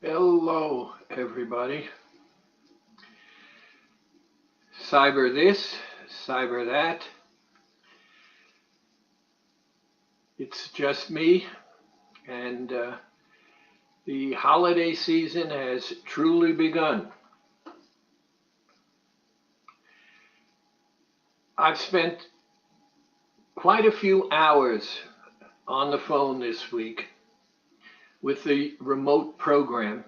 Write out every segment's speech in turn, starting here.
Hello, everybody. Cyber this, cyber that. It's just me, and the holiday season has truly begun. I've spent quite a few hours on the phone this week with the remote program.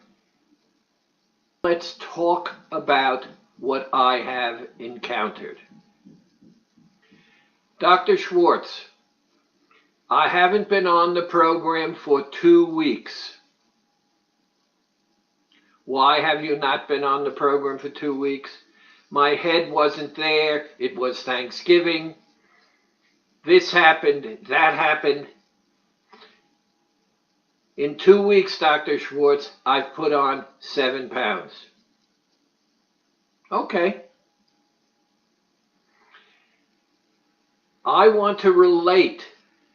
Let's talk about what I have encountered. Dr. Schwartz, I haven't been on the program for 2 weeks. Why have you not been on the program for 2 weeks? My head wasn't there. It was Thanksgiving. This happened, that happened. In 2 weeks, Dr. Schwartz, I've put on 7 pounds. Okay. I want to relate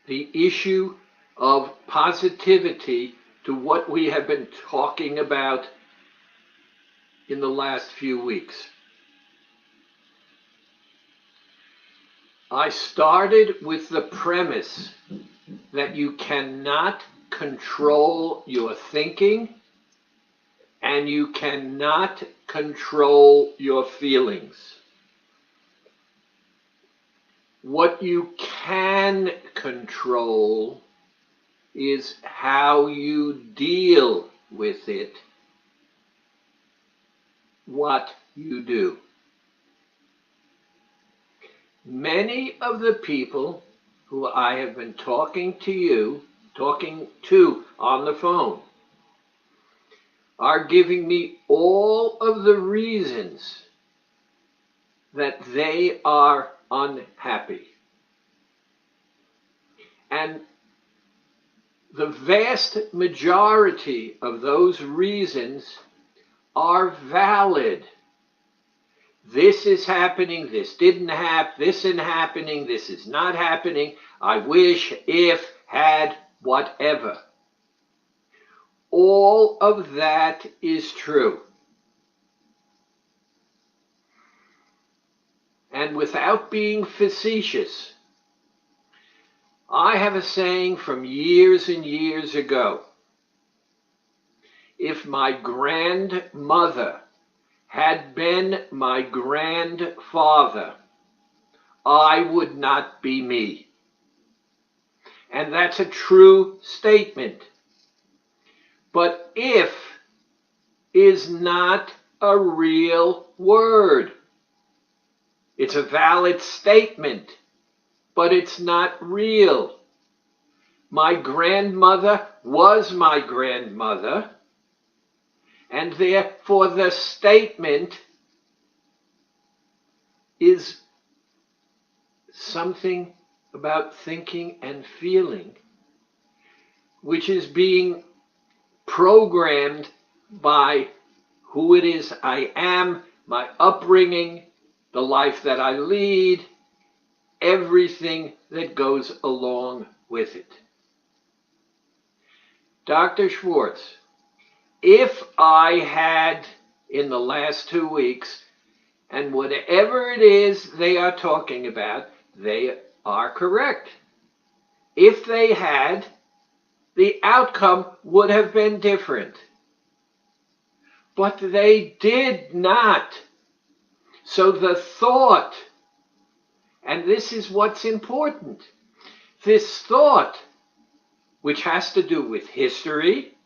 the issue of positivity to what we have been talking about in the last few weeks. I started with the premise that you cannot control your thinking and you cannot control your feelings. What you can control is how you deal with it, what you do. Many of the people who I have been talking to on the phone, are giving me all of the reasons that they are unhappy. And the vast majority of those reasons are valid. This is happening, this didn't happen, this isn't happening, this is not happening, I wish, if, had, whatever. All of that is true. And without being facetious, I have a saying from years and years ago. If my grandmother had been my grandfather, I would not be me. And that's a true statement. But if is not a real word. It's a valid statement, but it's not real. My grandmother was my grandmother, and therefore the statement is something about thinking and feeling, which is being programmed by who it is I am, my upbringing, the life that I lead, everything that goes along with it. Dr. Schwartz, if I had in the last 2 weeks, and whatever it is they are talking about, they are correct. If they had, the outcome would have been different. But they did not. So the thought, and this is what's important, this thought, which has to do with history,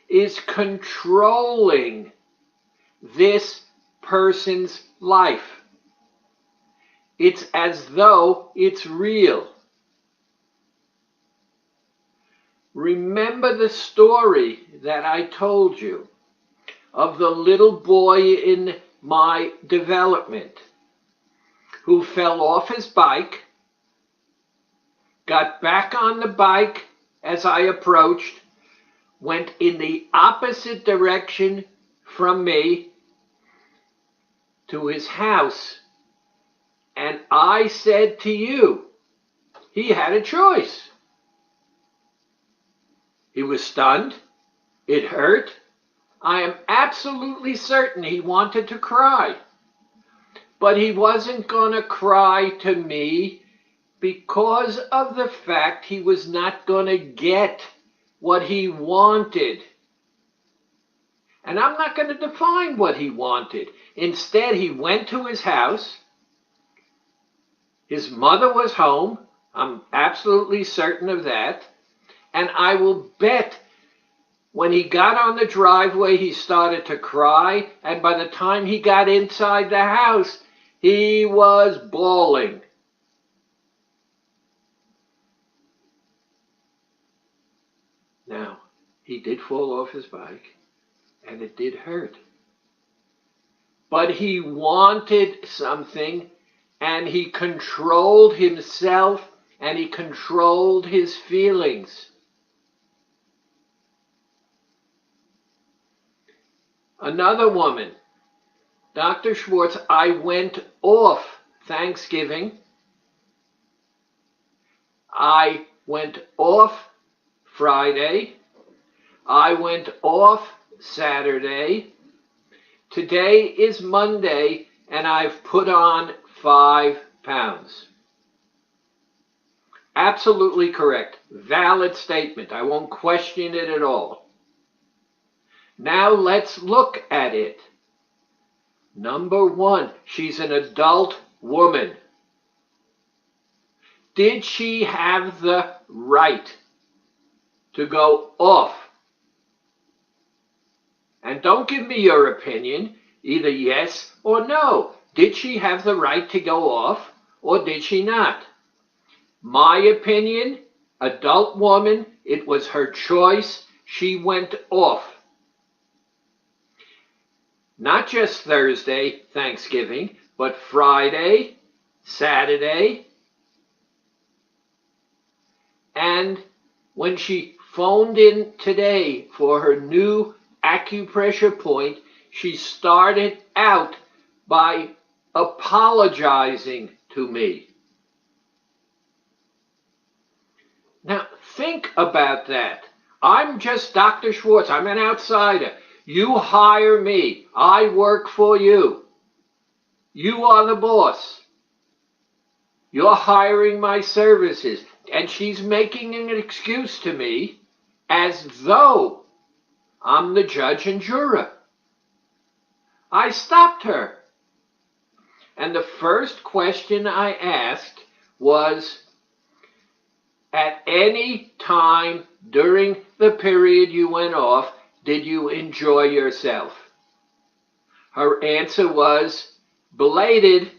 is controlling this person's life. It's as though it's real. Remember the story that I told you of the little boy in my development who fell off his bike, got back on the bike as I approached, went in the opposite direction from me to his house, and I said to you, he had a choice. He was stunned. It hurt. I am absolutely certain he wanted to cry. But he wasn't going to cry to me because of the fact he was not going to get what he wanted. And I'm not going to define what he wanted. Instead, he went to his house. His mother was home. I'm absolutely certain of that. And I will bet when he got on the driveway, he started to cry. And by the time he got inside the house, he was bawling. Now, he did fall off his bike, and it did hurt. But he wanted something, and he controlled himself, and he controlled his feelings. Another woman, Dr. Schwartz, I went off Thanksgiving. I went off Friday. I went off Saturday. Today is Monday, and I've put on 5 pounds. Absolutely correct. Valid statement. I won't question it at all. Now let's look at it. Number 1, she's an adult woman. Did she have the right to go off? And don't give me your opinion, either yes or no. Did she have the right to go off, or did she not? My opinion, adult woman, it was her choice. She went off. Not just Thursday, Thanksgiving, but Friday, Saturday, and when she phoned in today for her new acupressure point, she started out by apologizing to me. Now, think about that. I'm just Dr. Schwartz. I'm an outsider. You hire me. I work for you. You are the boss. You're hiring my services. And she's making an excuse to me as though I'm the judge and juror. I stopped her. And the first question I asked was, at any time during the period you went off, did you enjoy yourself? Her answer was, belated,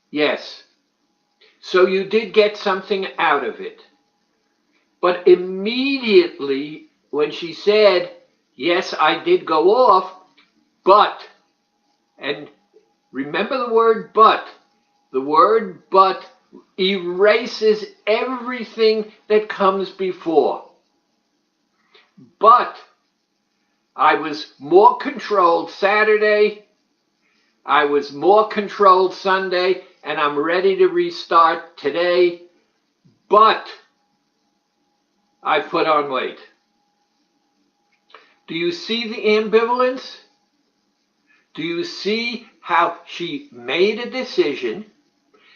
yes. So you did get something out of it. But immediately when she said, yes, I did go off, but, and remember the word but erases everything that comes before. But I was more controlled Saturday, I was more controlled Sunday, and I'm ready to restart today, but I put on weight. Do you see the ambivalence? Do you see how she made a decision?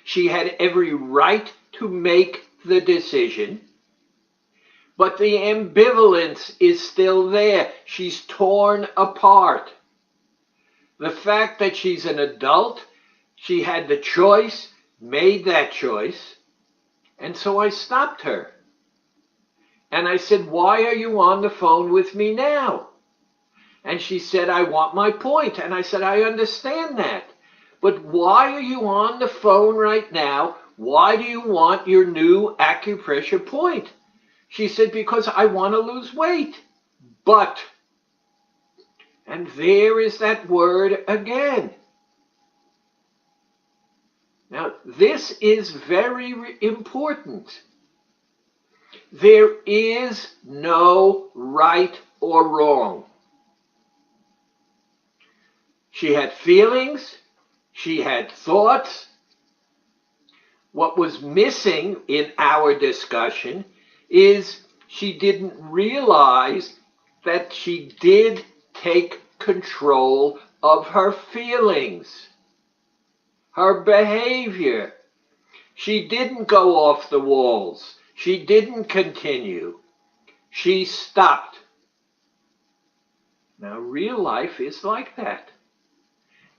She had every right to make the decision, but the ambivalence is still there. She's torn apart. The fact that she's an adult, she had the choice, made that choice, and so I stopped her. And I said, why are you on the phone with me now? And she said, I want my point. And I said, I understand that. But why are you on the phone right now? Why do you want your new acupressure point? She said, because I want to lose weight. But, and there is that word again. Now, this is very important. There is no right or wrong. She had feelings. She had thoughts. What was missing in our discussion is she didn't realize that she did take control of her feelings, her behavior. She didn't go off the walls. She didn't continue. She stopped. Now, real life is like that.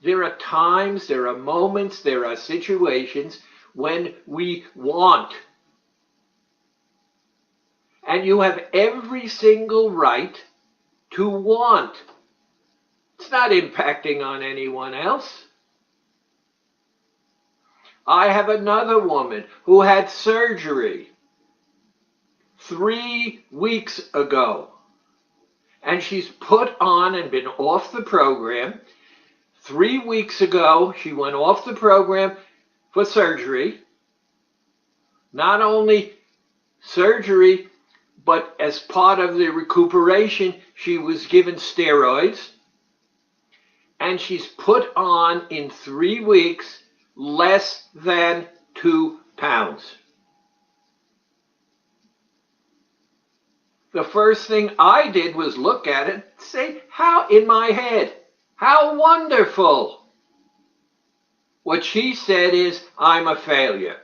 There are times, there are moments, there are situations when we want. And you have every single right to want. It's not impacting on anyone else. I have another woman who had surgery 3 weeks ago. And she's put on and been off the program. 3 weeks ago, she went off the program for surgery. Not only surgery, but as part of the recuperation, she was given steroids. And she's put on, in 3 weeks, less than 2 pounds. The first thing I did was look at it and say, how, in my head, how wonderful. What she said is, I'm a failure.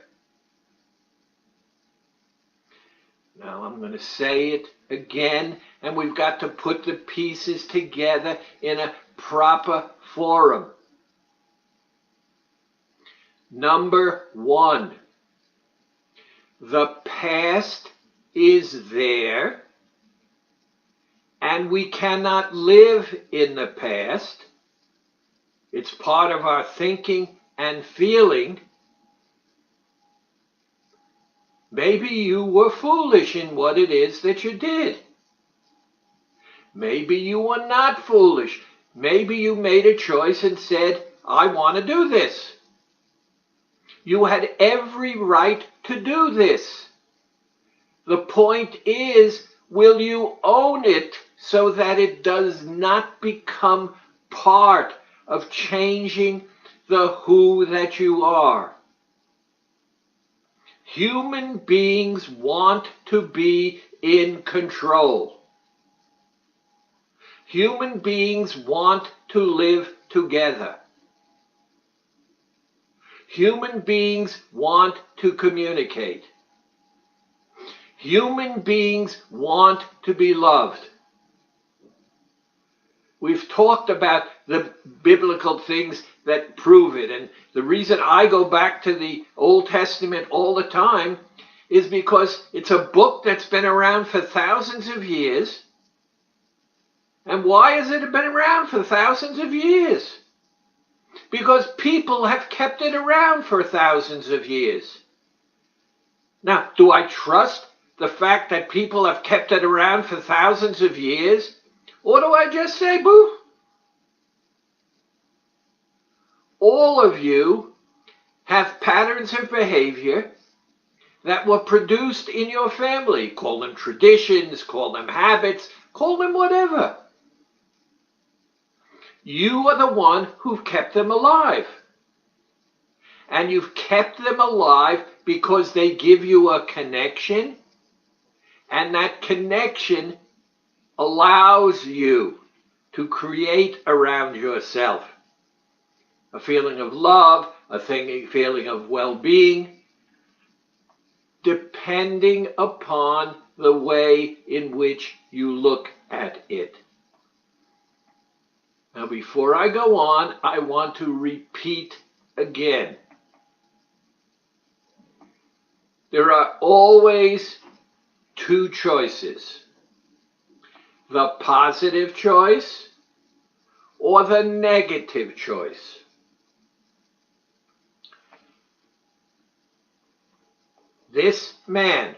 Now I'm going to say it again, and we've got to put the pieces together in a proper forum. Number one, the past is there, and we cannot live in the past. It's part of our thinking and feeling. Maybe you were foolish in what it is that you did. Maybe you were not foolish. Maybe you made a choice and said, I want to do this. You had every right to do this. The point is, will you own it so that it does not become part of changing the who that you are? Human beings want to be in control. Human beings want to live together. Human beings want to communicate. Human beings want to be loved. We've talked about the biblical things that prove it, and the reason I go back to the Old Testament all the time is because it's a book that's been around for thousands of years. And why has it been around for thousands of years? Because people have kept it around for thousands of years. Now, do I trust the fact that people have kept it around for thousands of years? Or do I just say, boo? All of you have patterns of behavior that were produced in your family. Call them traditions, call them habits, call them whatever. You are the one who kept them alive. And you've kept them alive because they give you a connection, and that connection allows you to create around yourself a feeling of love, a feeling of well-being, depending upon the way in which you look at it. Now, before I go on, I want to repeat again. There are always two choices: the positive choice or the negative choice. This man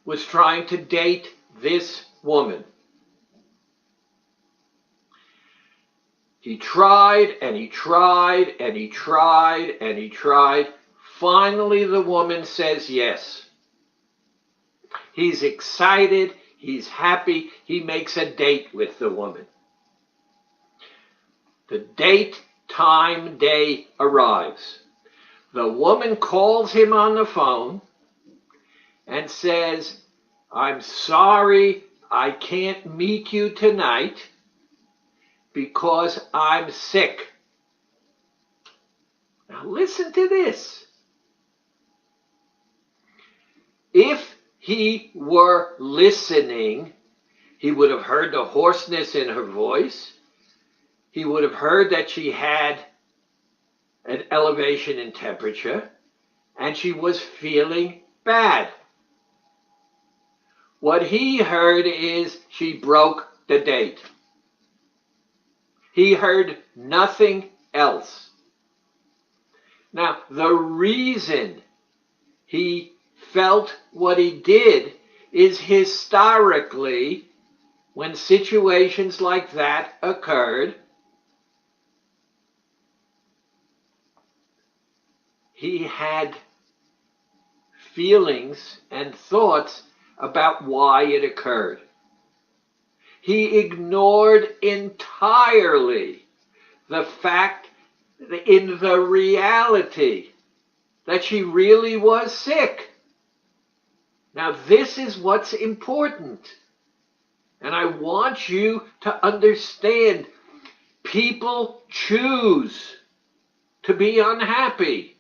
was trying to date this woman. He tried and he tried and he tried and he tried. Finally, the woman says yes. He's excited. He's happy. He makes a date with the woman. The date, time, day arrives. The woman calls him on the phone and says, I'm sorry, I can't meet you tonight because I'm sick. Now listen to this. If he were listening, he would have heard the hoarseness in her voice. He would have heard that she had an elevation in temperature and she was feeling bad. What he heard is she broke the date. He heard nothing else. Now, the reason he felt what he did is historically, when situations like that occurred, he had feelings and thoughts about why it occurred. He ignored entirely the fact, in the reality, that she really was sick. Now, this is what's important. And I want you to understand, people choose to be unhappy.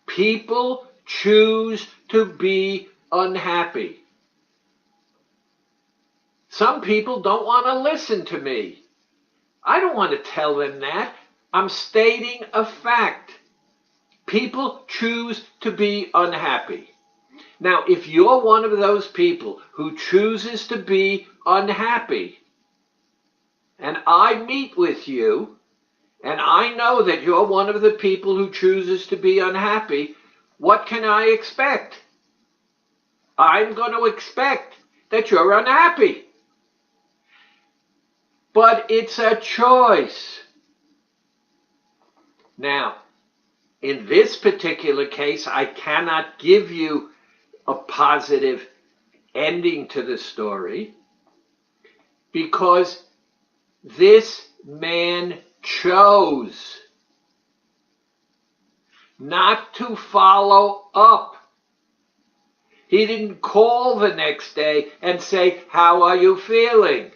People choose to be unhappy. Some people don't want to listen to me. I don't want to tell them that. I'm stating a fact. People choose to be unhappy. Now, if you're one of those people who chooses to be unhappy, and I meet with you, and I know that you're one of the people who chooses to be unhappy, what can I expect? I'm going to expect that you're unhappy. But it's a choice. Now, in this particular case, I cannot give you a positive ending to the story because this man chose not to follow up. He didn't call the next day and say, "How are you feeling?"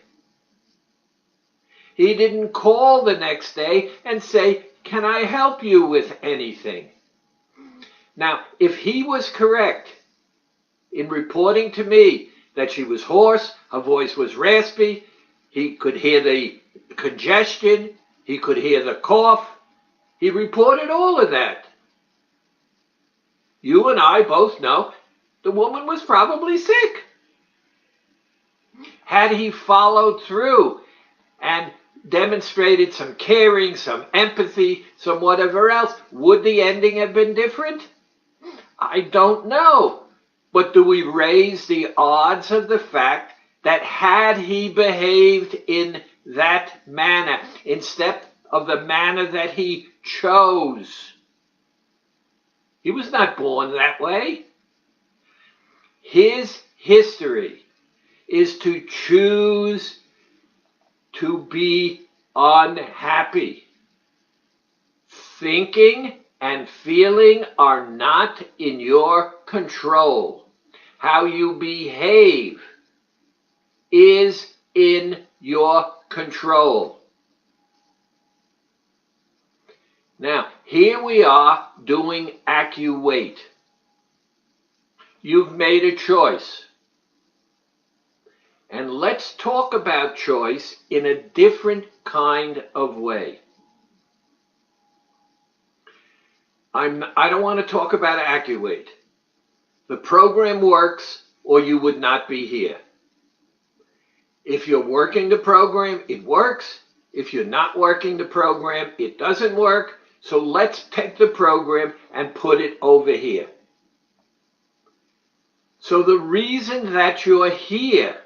He didn't call the next day and say, "Can I help you with anything?" Now, if he was correct in reporting to me that she was hoarse, her voice was raspy, he could hear the congestion, he could hear the cough, he reported all of that. You and I both know the woman was probably sick. Had he followed through and demonstrated some caring, some empathy, some whatever else, would the ending have been different? I don't know. But do we raise the odds of the fact that had he behaved in that manner, instead of the manner that he chose? He was not born that way. His history is to choose to be unhappy. Thinking and feeling are not in your control. How you behave is in your control. Now, here we are doing AccuWeight. You've made a choice. And let's talk about choice in a different kind of way. I don't want to talk about AccuWeight. The program works or you would not be here. If you're working the program, it works. If you're not working the program, it doesn't work. So let's take the program and put it over here. So the reason that you're here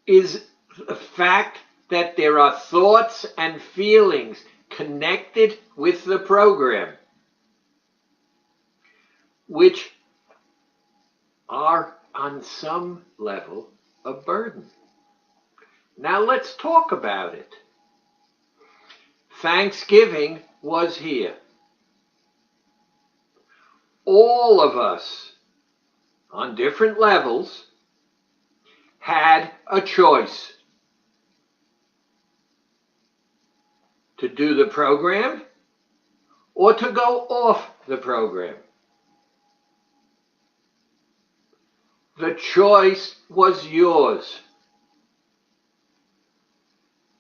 is the fact that there are thoughts and feelings connected with the program, which are on some level a burden. Now let's talk about it. Thanksgiving was here. All of us, on different levels, had a choice to do the program or to go off the program. The choice was yours.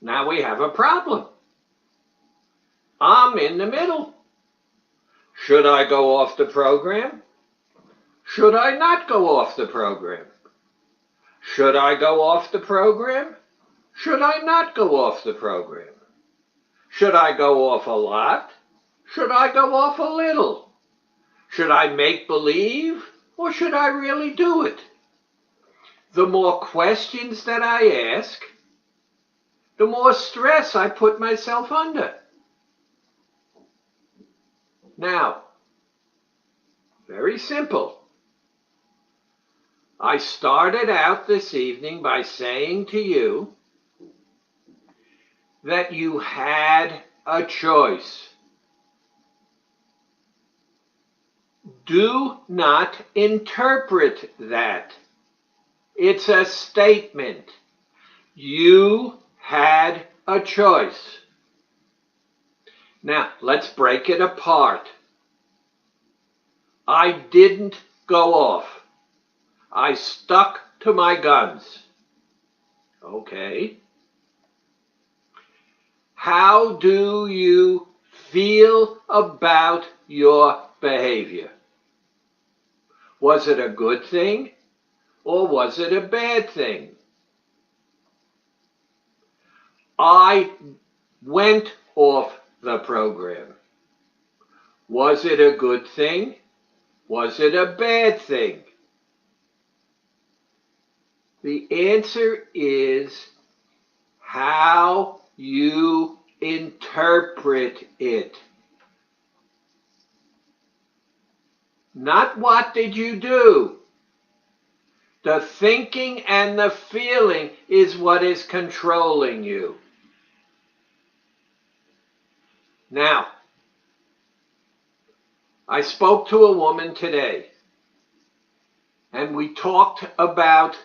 Now we have a problem. I'm in the middle. Should I go off the program? Should I not go off the program? Should I go off the program? Should I not go off the program? Should I go off a lot? Should I go off a little? Should I make believe or should I really do it? The more questions that I ask, the more stress I put myself under. Now, very simple. I started out this evening by saying to you that you had a choice. Do not interpret that. It's a statement. You had a choice. Now, let's break it apart. I didn't go off. I stuck to my guns. Okay. How do you feel about your behavior? Was it a good thing or was it a bad thing? I went off the program. Was it a good thing? Was it a bad thing? The answer is how you interpret it. Not what did you do. The thinking and the feeling is what is controlling you. Now, I spoke to a woman today, and we talked about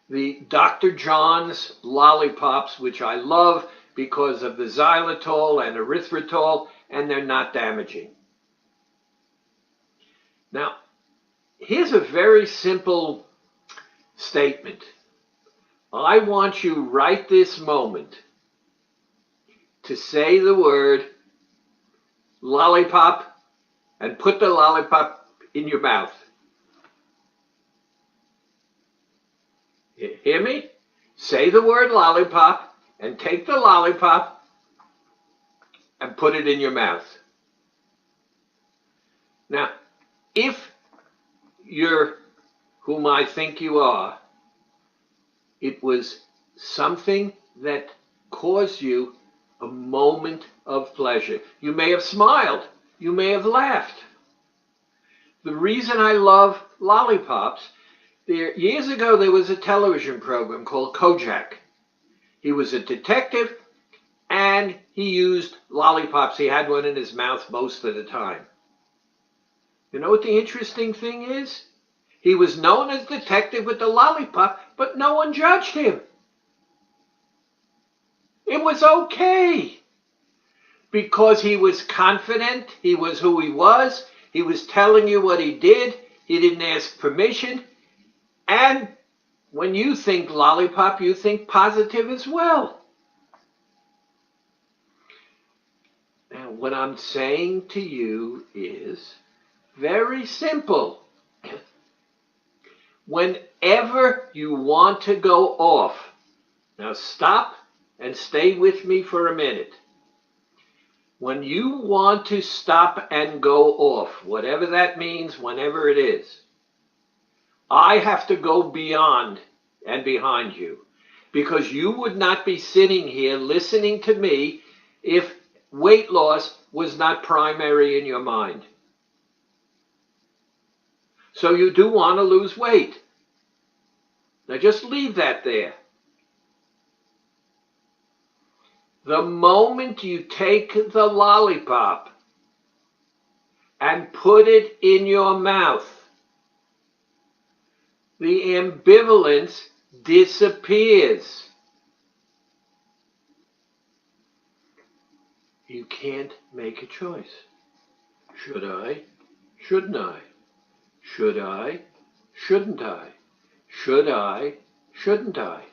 the Dr. John's lollipops, which I love because of the xylitol and erythritol, and they're not damaging. Now, here's a very simple statement. I want you right this moment to say the word lollipop and put the lollipop in your mouth. Hear me? Say the word lollipop and take the lollipop and put it in your mouth. Now, if you're whom I think you are, it was something that caused you a moment of pleasure. You may have smiled. You may have laughed. The reason I love lollipops, years ago there was a television program called Kojak. He was a detective and he used lollipops. He had one in his mouth most of the time. You know what the interesting thing is? He was known as detective with the lollipop, but no one judged him. It was okay. Because he was confident, he was who he was telling you what he did, he didn't ask permission, and when you think lollipop, you think positive as well. Now, what I'm saying to you is very simple. Whenever you want to go off, now stop and stay with me for a minute. When you want to stop and go off, whatever that means, whenever it is, I have to go beyond and behind you, because you would not be sitting here listening to me if weight loss was not primary in your mind. So you do want to lose weight. Now just leave that there. The moment you take the lollipop and put it in your mouth, the ambivalence disappears. You can't make a choice. Should I? Shouldn't I? Should I? Shouldn't I? Should I? Shouldn't I?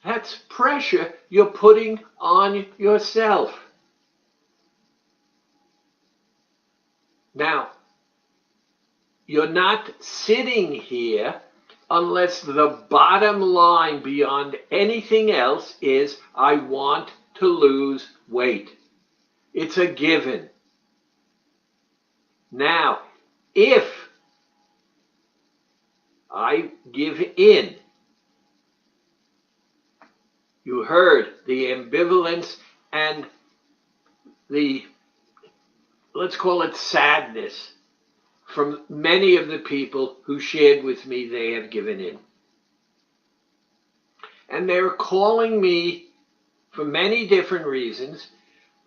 That's pressure you're putting on yourself. Now, you're not sitting here unless the bottom line beyond anything else is, I want to lose weight. It's a given. Now, if I give in, you heard the ambivalence and the, let's call it sadness, from many of the people who shared with me they have given in. And they're calling me for many different reasons,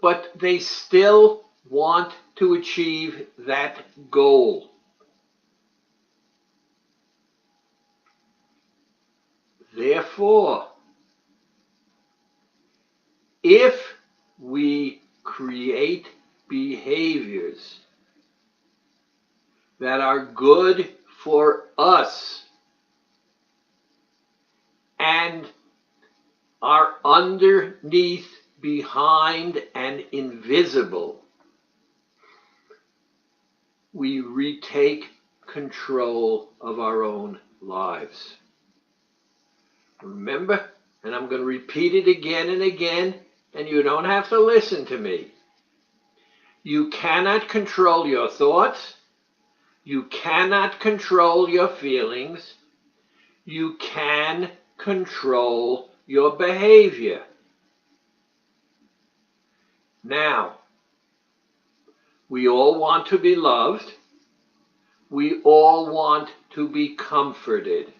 but they still want to achieve that goal. Therefore, if we create behaviors that are good for us and are underneath, behind, and invisible, we retake control of our own lives. Remember, and I'm going to repeat it again and again, and you don't have to listen to me. You cannot control your thoughts. You cannot control your feelings. You can control your behavior. Now, we all want to be loved. We all want to be comforted.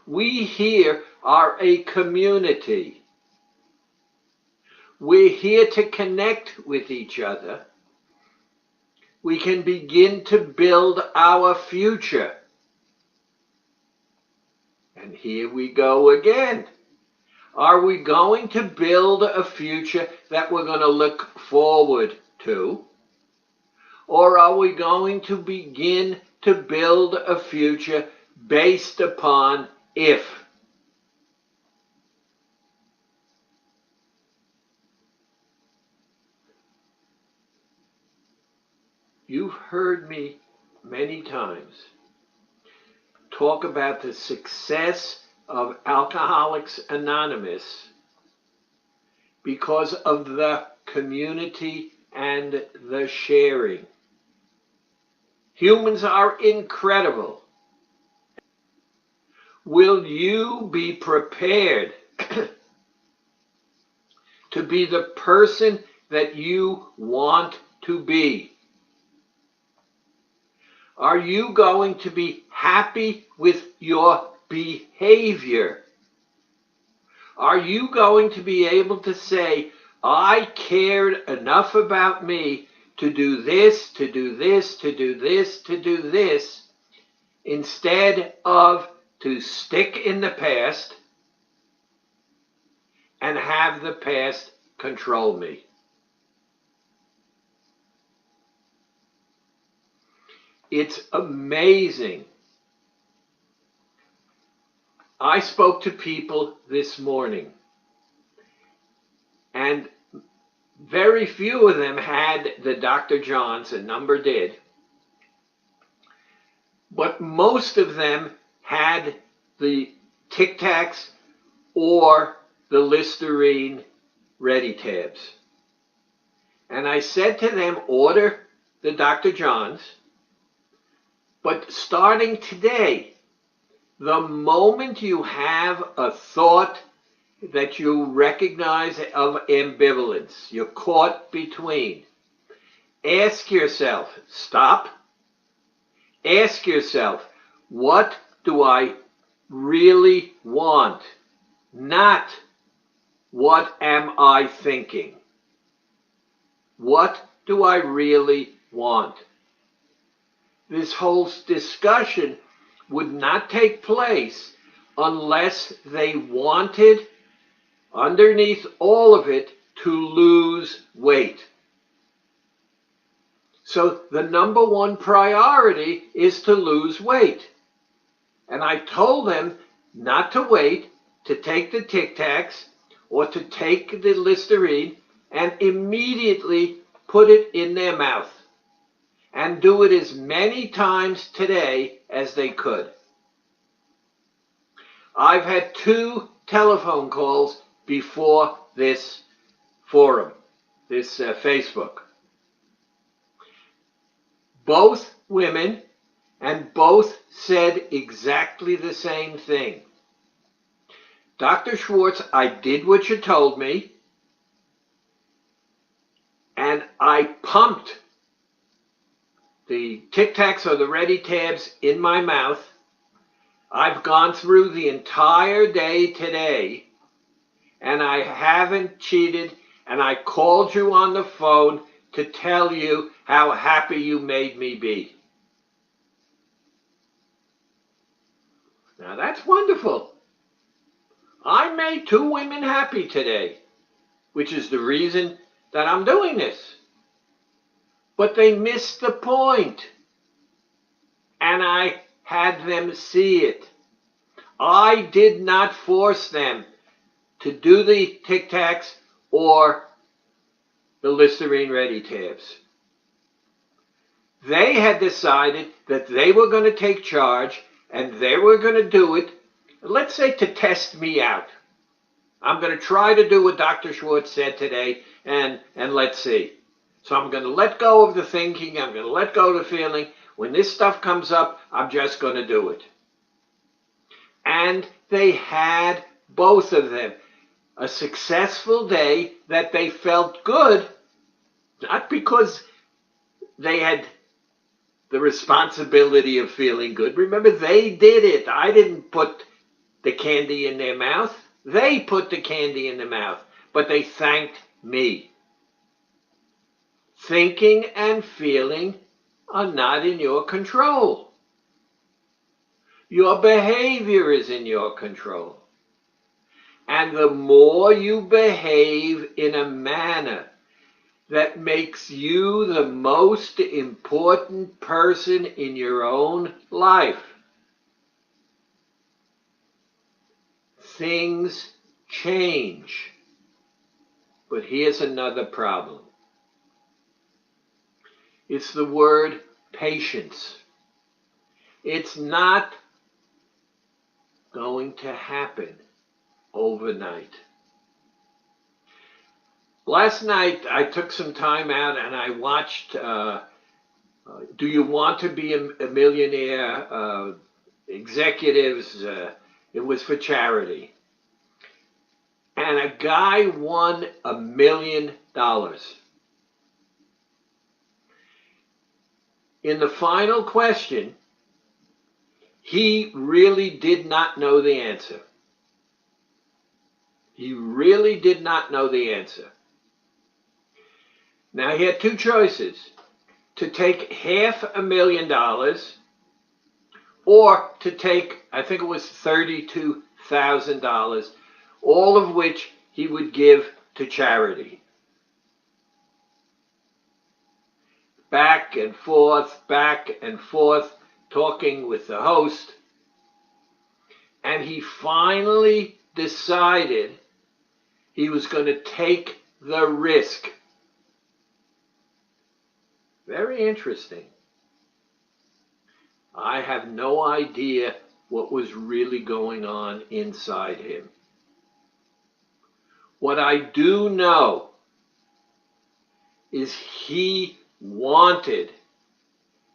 We here are a community. We're here to connect with each other. We can begin to build our future. And here we go again. Are we going to build a future that we're going to look forward to? Or are we going to begin to build a future based upon if? You've heard me many times talk about the success of Alcoholics Anonymous because of the community and the sharing. Humans are incredible. Will you be prepared to be the person that you want to be? Are you going to be happy with your behavior? Are you going to be able to say, I cared enough about me to do this, to do this, to do this, to do this, instead of to stick in the past and have the past control me? It's amazing. I spoke to people this morning, and very few of them had the Dr. Johns, a number did, but most of them had the Tic Tacs or the Listerine Ready Tabs. And I said to them, order the Dr. Johns, but starting today, the moment you have a thought that you recognize of ambivalence, you're caught between, ask yourself, stop, ask yourself, what do I really want? Not what am I thinking? What do I really want? this whole discussion would not take place unless they wanted, underneath all of it, to lose weight. So the number one priority is to lose weight. And I told them not to wait to take the Tic Tacs or to take the Listerine and immediately put it in their mouth and do it as many times today as they could. I've had 2 telephone calls before this forum, this Facebook. Both women, and both said exactly the same thing. Dr. Schwartz, I did what you told me, and I pumped the Tic Tacs or the Ready Tabs in my mouth. I've gone through the entire day today, and I haven't cheated, and I called you on the phone to tell you how happy you made me be. Now that's wonderful. I made 2 women happy today, which is the reason that I'm doing this. But they missed the point, and I had them see it. I did not force them to do the Tic Tacs or the Listerine Ready Tabs. They had decided that they were going to take charge and they were going to do it, let's say, to test me out. I'm going to try to do what Dr. Schwartz said today, and let's see. So I'm going to let go of the thinking. I'm going to let go of the feeling. When this stuff comes up, I'm just going to do it. And they had, both of them, a successful day that they felt good, not because they had the responsibility of feeling good. Remember, they did it. I didn't put the candy in their mouth. They put the candy in their mouth, but they thanked me. Thinking and feeling are not in your control. Your behavior is in your control. And the more you behave in a manner that makes you the most important person in your own life, things change. But here's another problem. It's the word patience. It's not going to happen overnight. Last night I took some time out and I watched Do You Want to Be a Millionaire? Executives. It was for charity. And a guy won $1 million. In the final question, he really did not know the answer. He really did not know the answer. Now he had 2 choices: to take $500,000 or to take, I think it was $32,000, all of which he would give to charity. Back and forth, talking with the host. And he finally decided he was going to take the risk. Very interesting. I have no idea what was really going on inside him. What I do know is he wanted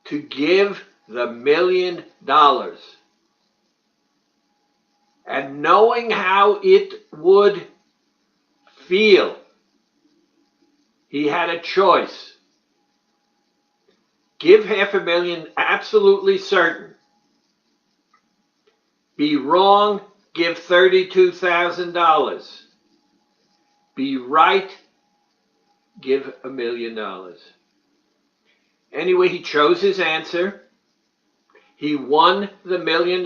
to give the $1 million. And knowing how it would feel, he had a choice. Give $500,000, absolutely certain. Be wrong, give $32,000. Be right, give $1 million. Anyway, he chose his answer, He won the $1 million.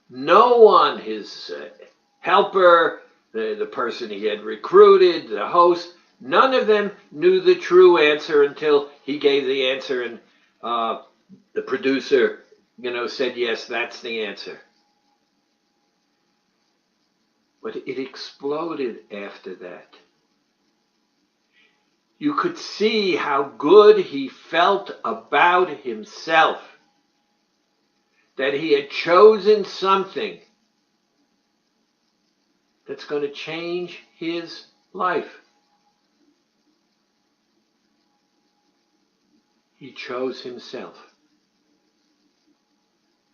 No one, his helper, the person he had recruited, the host, none of them knew the true answer until he gave the answer, and the producer, said, yes, that's the answer. But it exploded after that. You could see how good he felt about himself, that he had chosen something that's going to change his life. He chose himself.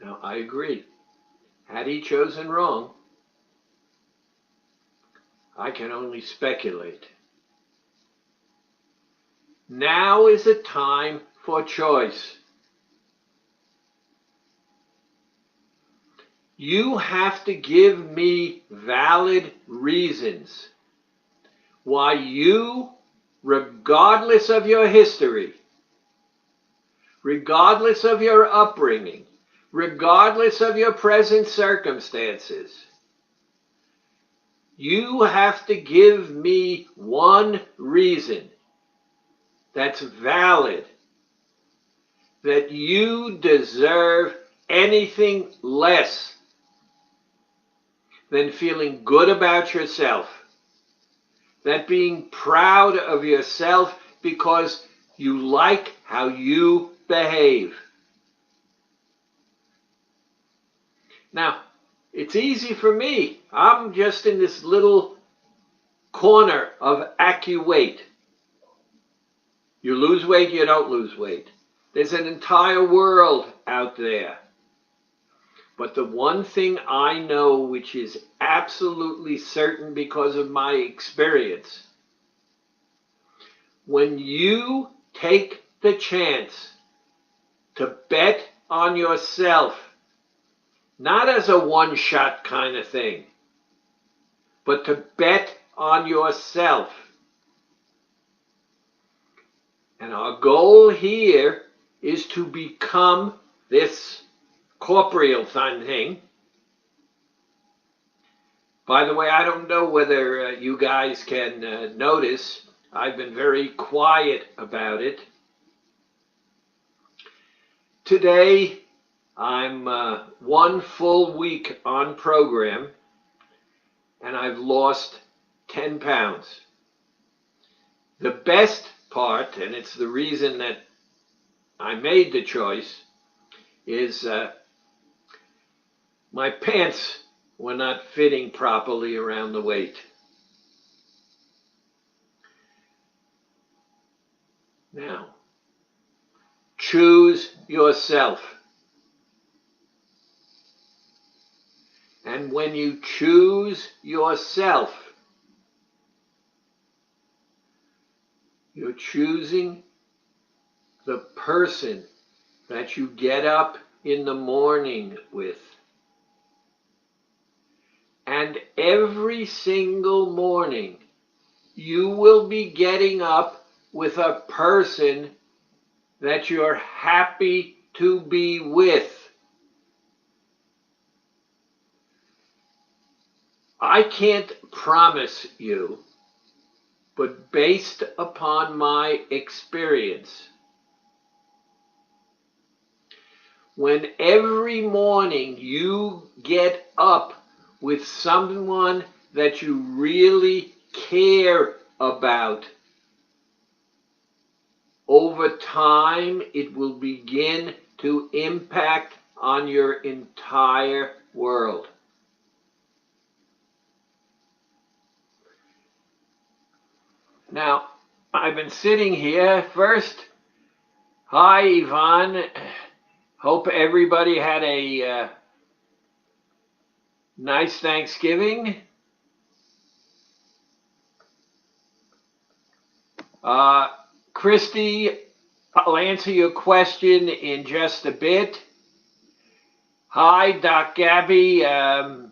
Now, I agree. Had he chosen wrong, I can only speculate. Now is a time for choice. You have to give me valid reasons why you, regardless of your history, regardless of your upbringing, regardless of your present circumstances, you have to give me one reason that's valid, that you deserve anything less than feeling good about yourself, that being proud of yourself because you like how you behave. Now, it's easy for me. I'm just in this little corner of AccuWeight. You lose weight, you don't lose weight. There's an entire world out there. But the one thing I know, which is absolutely certain because of my experience, when you take the chance to bet on yourself, not as a one-shot kind of thing, but to bet on yourself. And our goal here is to become this corporeal thing. By the way, I don't know whether you guys can notice, I've been very quiet about it. Today, I'm 1 full week on program, and I've lost 10 pounds. The best part, and it's the reason that I made the choice, is my pants were not fitting properly around the waist. Now, choose yourself. And when you choose yourself, you're choosing the person that you get up in the morning with. And every single morning, you will be getting up with a person that you're happy to be with. I can't promise you, but based upon my experience, when every morning you get up with someone that you really care about, over time it will begin to impact on your entire world. Now, I've been sitting here. First, hi Yvonne. Hope everybody had a nice Thanksgiving. Christy, I'll answer your question in just a bit. Hi, Doc Gabby. I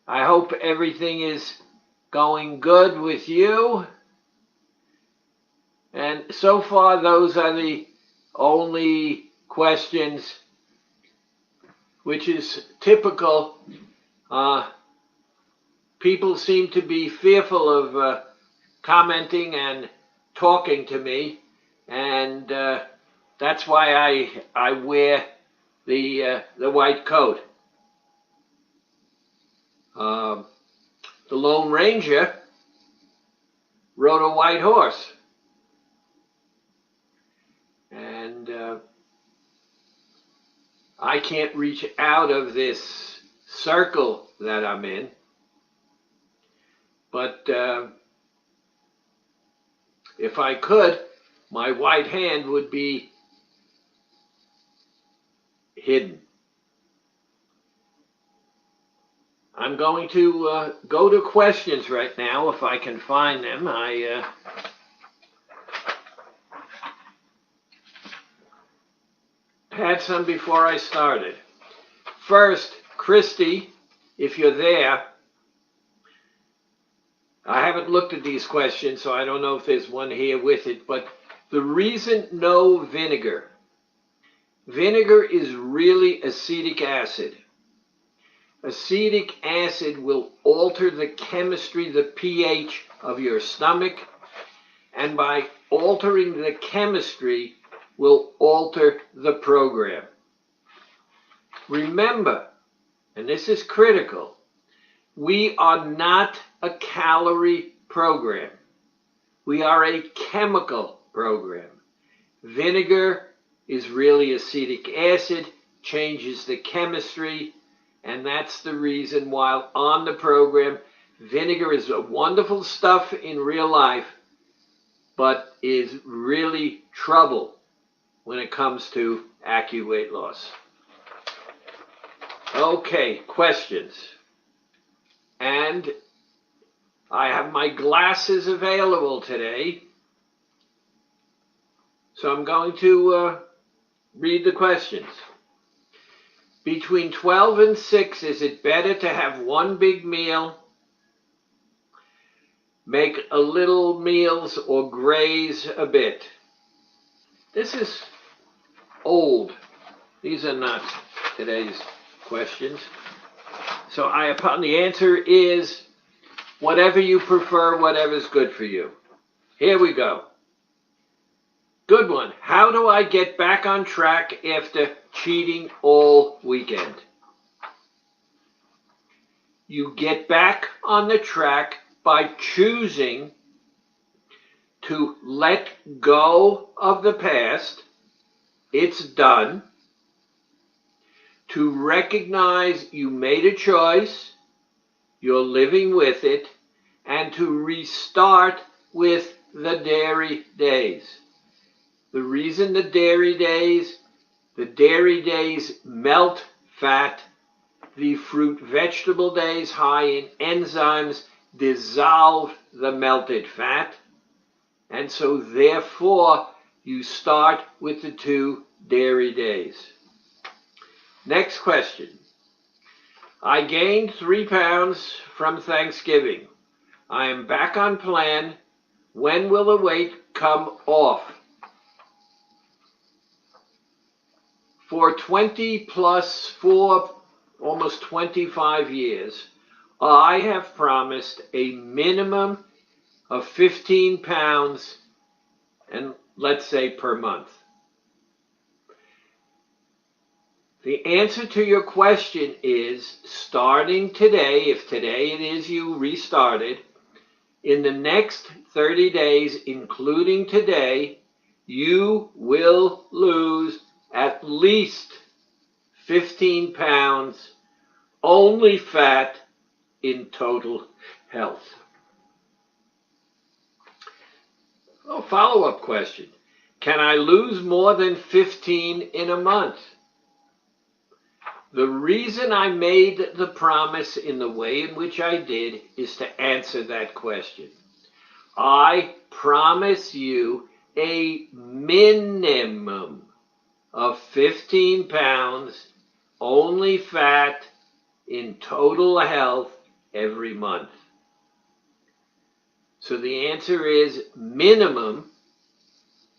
hope everything is going good with you. And so far, those are the only questions, which is typical. People seem to be fearful of commenting and talking to me, and that's why I wear the white coat. The Lone Ranger rode a white horse, and I can't reach out of this circle that I'm in, but if I could, my white hand would be hidden. I'm going to go to questions right now if I can find them. I had some before I started. First, Christy, if you're there, I haven't looked at these questions, so I don't know if there's one here with it, but the reason no vinegar. Vinegar is really acetic acid. Acetic acid will alter the chemistry, the pH of your stomach, and by altering the chemistry will alter the program. Remember, and this is critical, we are not a calorie program. We are a chemical program. Vinegar is really acetic acid, changes the chemistry, and that's the reason while on the program, vinegar is a wonderful stuff in real life, but is really trouble when it comes to weight loss. Okay, questions. And I have my glasses available today, so I'm going to read the questions. Between 12 and 6, is it better to have one big meal, make a little meals, or graze a bit? This is old. These are not today's questions. So the answer is whatever you prefer, whatever's good for you. Here we go. Good one. How do I get back on track after cheating all weekend? You get back on the track by choosing to let go of the past. It's done. To recognize you made a choice, you're living with it, and to restart with the dairy days. The reason the dairy days melt fat. The fruit vegetable days, high in enzymes, dissolve the melted fat. And so therefore, you start with the 2 dairy days. Next question. I gained 3 pounds from Thanksgiving. I am back on plan. When will the weight come off? For 20 plus 4, almost 25 years, I have promised a minimum of 15 pounds, and let's say per month. The answer to your question is, starting today, if today it is you restarted, in the next 30 days, including today, you will lose at least 15 pounds, only fat, in total health. Oh, follow-up question. Can I lose more than 15 in a month? The reason I made the promise in the way in which I did is to answer that question. I promise you a minimum of 15 pounds, only fat, in total health every month. So the answer is minimum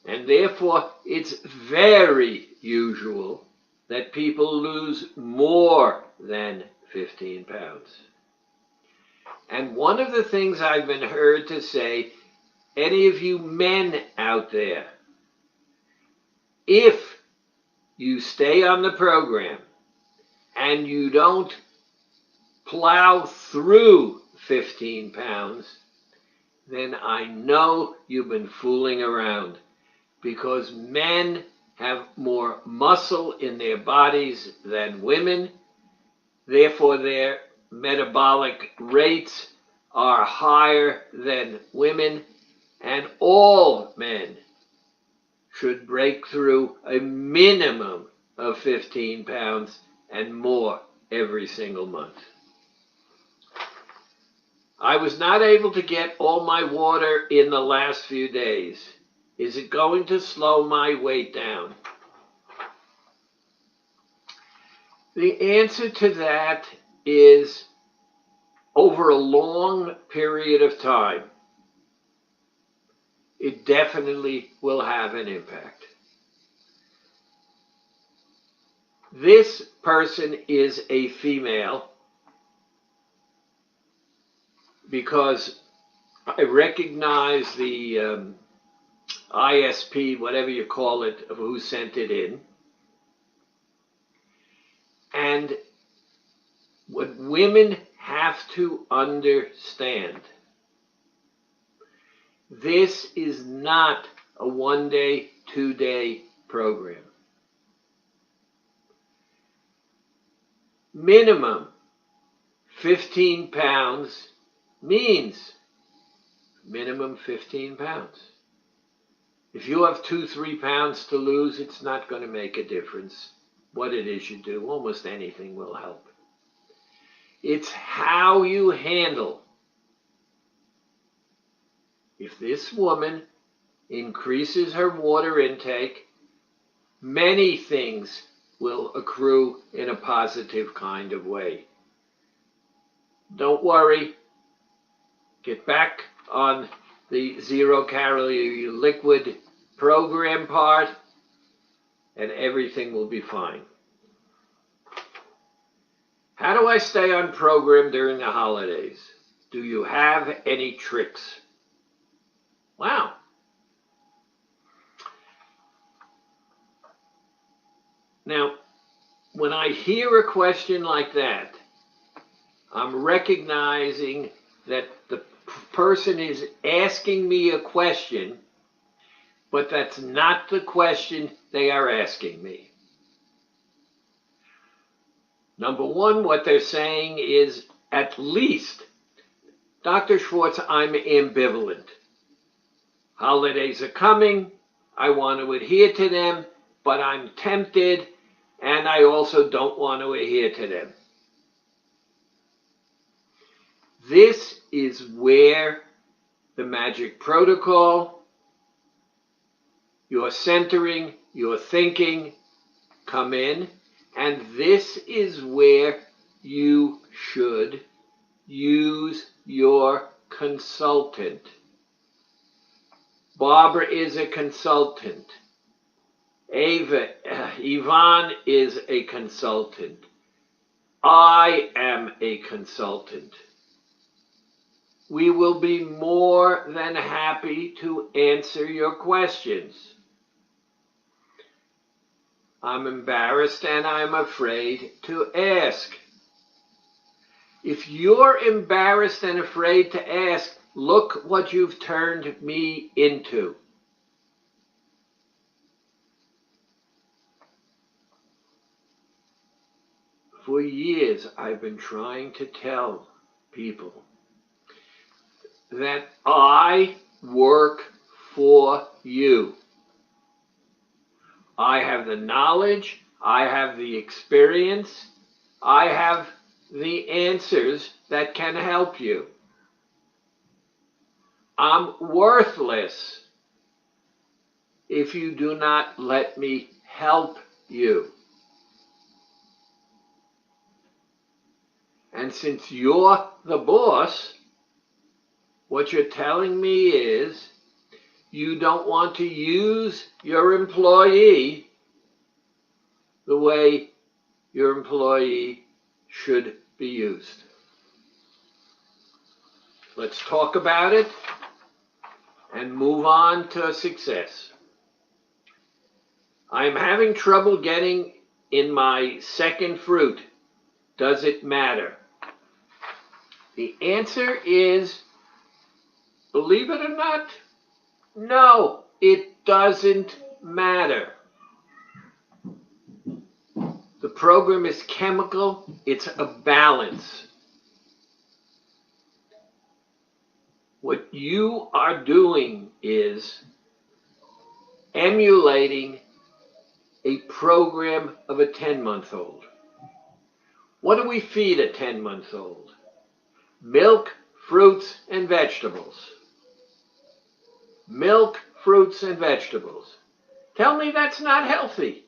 And therefore, it's very usual that people lose more than 15 pounds. And one of the things I've been heard to say, any of you men out there, if you stay on the program and you don't plow through 15 pounds, then I know you've been fooling around, because men have more muscle in their bodies than women. Therefore, their metabolic rates are higher than women, and all men should break through a minimum of 15 pounds and more every single month. I was not able to get all my water in the last few days. Is it going to slow my weight down? The answer to that is, over a long period of time, it definitely will have an impact. This person is a female because I recognize the ISP, whatever you call it, of who sent it in. And what women have to understand, this is not a 1-day, 2-day program. Minimum 15 pounds means minimum 15 pounds. If you have 2-3 pounds to lose, it's not going to make a difference what it is you do. Almost anything will help. It's how you handle. If this woman increases her water intake, many things will accrue in a positive kind of way. Don't worry. Get back on the 0-calorie liquid program part, and everything will be fine. How do I stay on program during the holidays? Do you have any tricks? Wow. Now, when I hear a question like that, I'm recognizing that the person is asking me a question, but that's not the question they are asking me. Number one, what they're saying is, at least, Dr. Schwartz, I'm ambivalent. Holidays are coming, I want to adhere to them, but I'm tempted, and I also don't want to adhere to them. This is where the magic protocol, your centering, your thinking come in, and this is where you should use your consultant. Barbara is a consultant. Yvonne is a consultant. I am a consultant. We will be more than happy to answer your questions. I'm embarrassed and I'm afraid to ask. If you're embarrassed and afraid to ask, look what you've turned me into. For years, I've been trying to tell people that I work for you. I have the knowledge, I have the experience, I have the answers that can help you. I'm worthless if you do not let me help you. And since you're the boss, what you're telling me is, you don't want to use your employee the way your employee should be used. Let's talk about it and move on to success. I'm having trouble getting in my second fruit. Does it matter? The answer is, believe it or not, no, it doesn't matter. The program is chemical. It's a balance. What you are doing is emulating a program of a 10-month-old. What do we feed a 10-month-old? Milk, fruits, and vegetables. Milk, fruits, and vegetables. Tell me that's not healthy.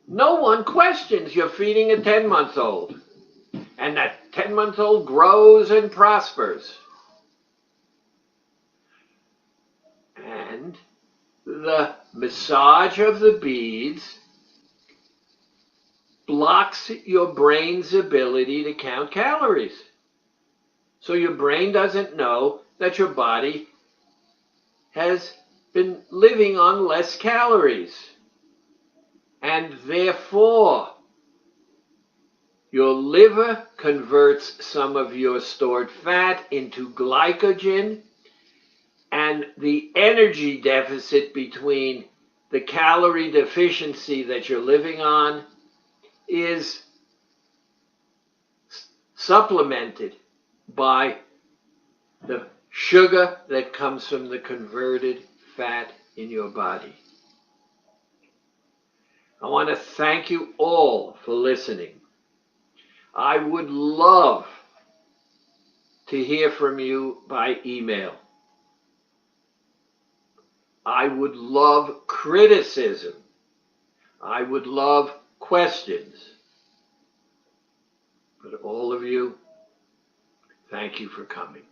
No one questions you're feeding a 10-month-old. And that 10-month-old grows and prospers. And the massage of the beads blocks your brain's ability to count calories. So your brain doesn't know that your body has been living on less calories. And therefore, your liver converts some of your stored fat into glycogen, and the energy deficit between the calorie deficiency that you're living on is supplemented by the sugar that comes from the converted fat in your body. I want to thank you all for listening. I would love to hear from you by email. I would love criticism. I would love questions. But all of you, thank you for coming.